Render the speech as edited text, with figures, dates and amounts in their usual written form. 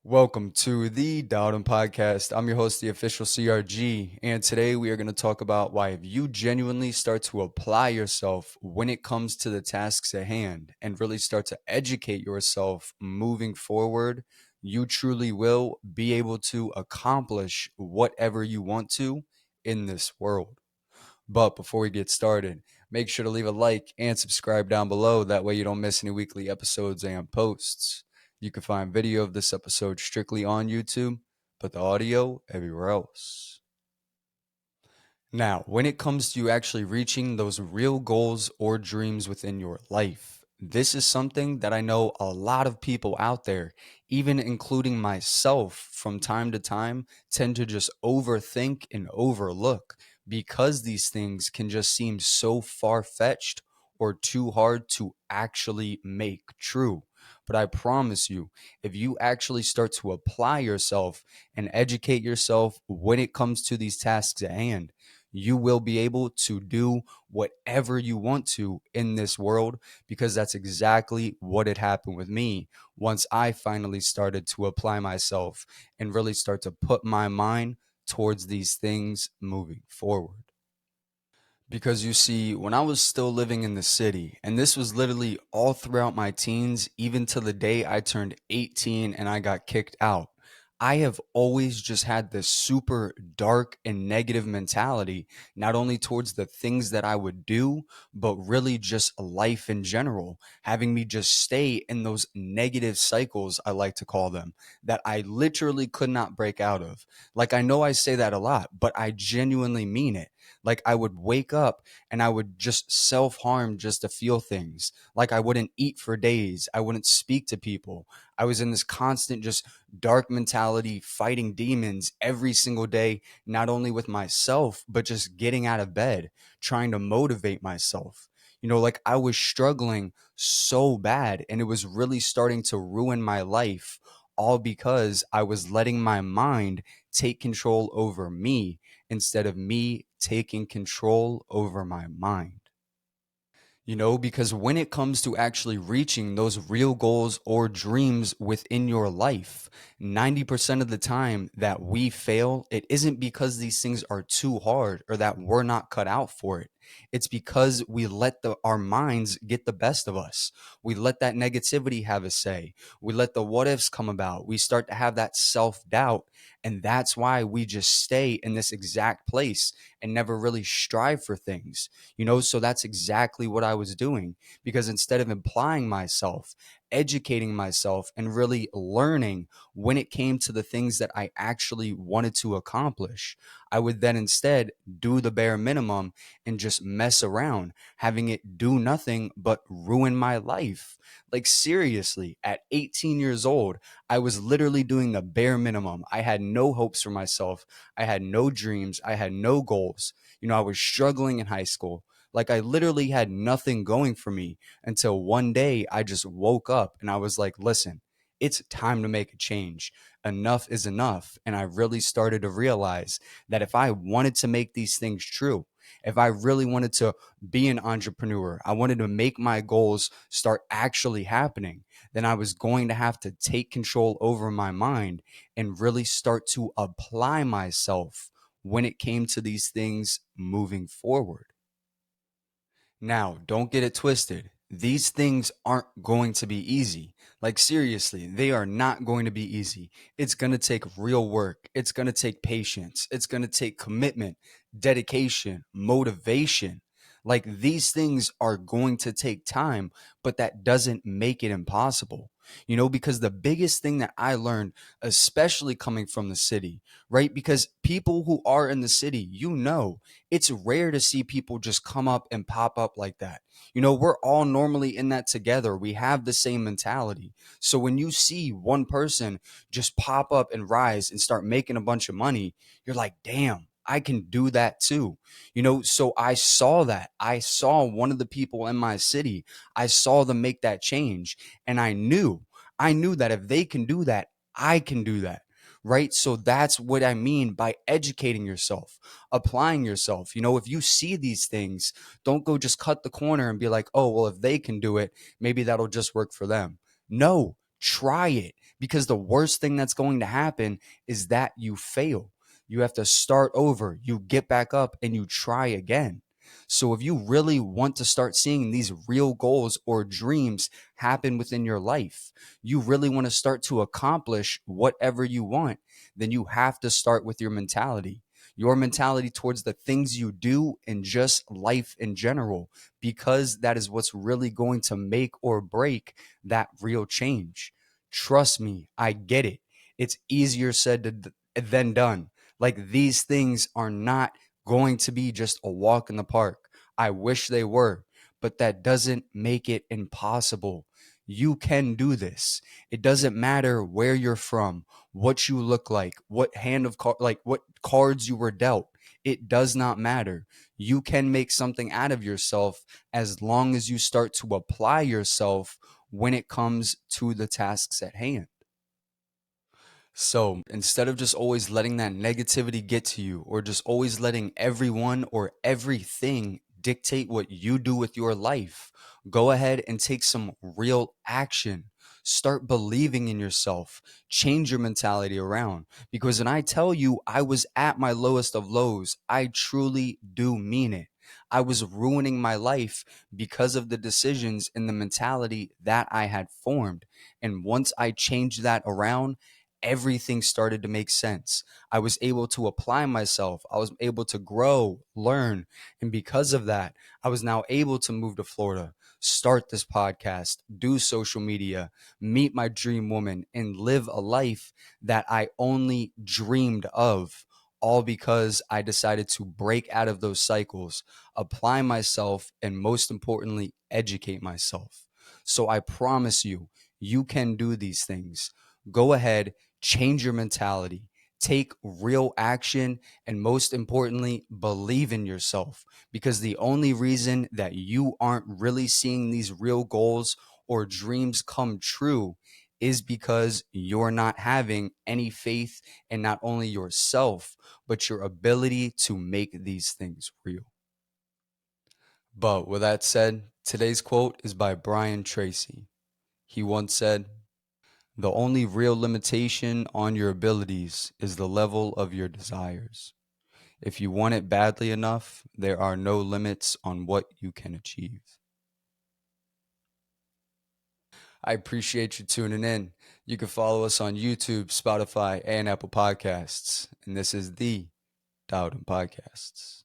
Welcome to the Dowden Podcast. I'm your host, the official CRG, and today we are going to talk about why if you genuinely start to apply yourself when it comes to the tasks at hand and really start to educate yourself moving forward, you truly will be able to accomplish whatever you want to in this world. But before we get started, make sure to leave a like and subscribe down below. That way you don't miss any weekly episodes and posts. You can find video of this episode strictly on YouTube, but the audio everywhere else. Now, when it comes to you actually reaching those real goals or dreams within your life, this is something that I know a lot of people out there, even including myself from time to time, tend to just overthink and overlook because these things can just seem so far-fetched or too hard to actually make true. But I promise you, if you actually start to apply yourself and educate yourself when it comes to these tasks at hand, you will be able to do whatever you want to in this world because that's exactly what had happened with me once I finally started to apply myself and really start to put my mind towards these things moving forward. Because you see, when I was still living in the city, and this was literally all throughout my teens, even to the day I turned 18 and I got kicked out, I have always just had this super dark and negative mentality, not only towards the things that I would do, but really just life in general, having me just stay in those negative cycles, I like to call them, that I literally could not break out of. Like, I know I say that a lot, but I genuinely mean it. Like I would wake up and I would just self harm just to feel things. Like I wouldn't eat for days. I wouldn't speak to people. I was in this constant, just dark mentality, fighting demons every single day, not only with myself, but just getting out of bed, trying to motivate myself. Like I was struggling so bad and it was really starting to ruin my life, all because I was letting my mind take control over me instead of me taking control over my mind. Because when it comes to actually reaching those real goals or dreams within your life, 90% of the time that we fail, it isn't because these things are too hard or that we're not cut out for it. It's because we let our minds get the best of us. We let that negativity have a say. We let the what ifs come about. We start to have that self doubt. And that's why we just stay in this exact place and never really strive for things. So that's exactly what I was doing, because instead of applying myself, educating myself, and really learning when it came to the things that I actually wanted to accomplish, I would then instead do the bare minimum and just mess around, having it do nothing but ruin my life. Like, seriously, at 18 years old, I was literally doing the bare minimum. I had no hopes for myself. I had no dreams. I had no goals. I was struggling in high school. Like I literally had nothing going for me until one day I just woke up and I was like, listen, it's time to make a change. Enough is enough. And I really started to realize that if I wanted to make these things true, if I really wanted to be an entrepreneur, I wanted to make my goals start actually happening, then I was going to have to take control over my mind and really start to apply myself when it came to these things moving forward. Now, don't get it twisted. These things aren't going to be easy. Like, seriously, they are not going to be easy. It's going to take real work. It's going to take patience. It's going to take commitment, dedication, motivation. Like, these things are going to take time, but that doesn't make it impossible. Because the biggest thing that I learned, especially coming from the city, right? Because people who are in the city, it's rare to see people just come up and pop up like that. We're all normally in that together. We have the same mentality. So when you see one person just pop up and rise and start making a bunch of money, you're like, damn, I can do that too. So I saw that. I saw one of the people in my city. I saw them make that change. And I knew that if they can do that, I can do that. Right. So that's what I mean by educating yourself, applying yourself. If you see these things, don't go just cut the corner and be like, oh, well, if they can do it, maybe that'll just work for them. No, try it. because the worst thing that's going to happen is that you fail. You have to start over, you get back up, and you try again. So, if you really want to start seeing these real goals or dreams happen within your life, you really want to start to accomplish whatever you want, then you have to start with your mentality towards the things you do and just life in general, because that is what's really going to make or break that real change. Trust me, I get it. It's easier said than done. Like, these things are not going to be just a walk in the park. I wish they were, but that doesn't make it impossible. You can do this. It doesn't matter where you're from, what you look like, what hand of like what cards you were dealt. It does not matter. You can make something out of yourself as long as you start to apply yourself when it comes to the tasks at hand. So instead of just always letting that negativity get to you, or just always letting everyone or everything dictate what you do with your life, go ahead and take some real action. Start believing in yourself. Change your mentality around. Because when I tell you I was at my lowest of lows, I truly do mean it. I was ruining my life because of the decisions and the mentality that I had formed. And once I changed that around, everything started to make sense. I was able to apply myself. I was able to grow, learn. And because of that, I was now able to move to Florida, start this podcast, do social media, meet my dream woman, and live a life that I only dreamed of. All because I decided to break out of those cycles, apply myself, and most importantly, educate myself. So I promise you, you can do these things. Go ahead, change your mentality, take real action, and most importantly, believe in yourself. Because the only reason that you aren't really seeing these real goals or dreams come true is because you're not having any faith in not only yourself, but your ability to make these things real. But with that said, today's quote is by Brian Tracy. He once said, "The only real limitation on your abilities is the level of your desires. If you want it badly enough, there are no limits on what you can achieve." I appreciate you tuning in. You can follow us on YouTube, Spotify, and Apple Podcasts. And this is the Dowden Podcasts.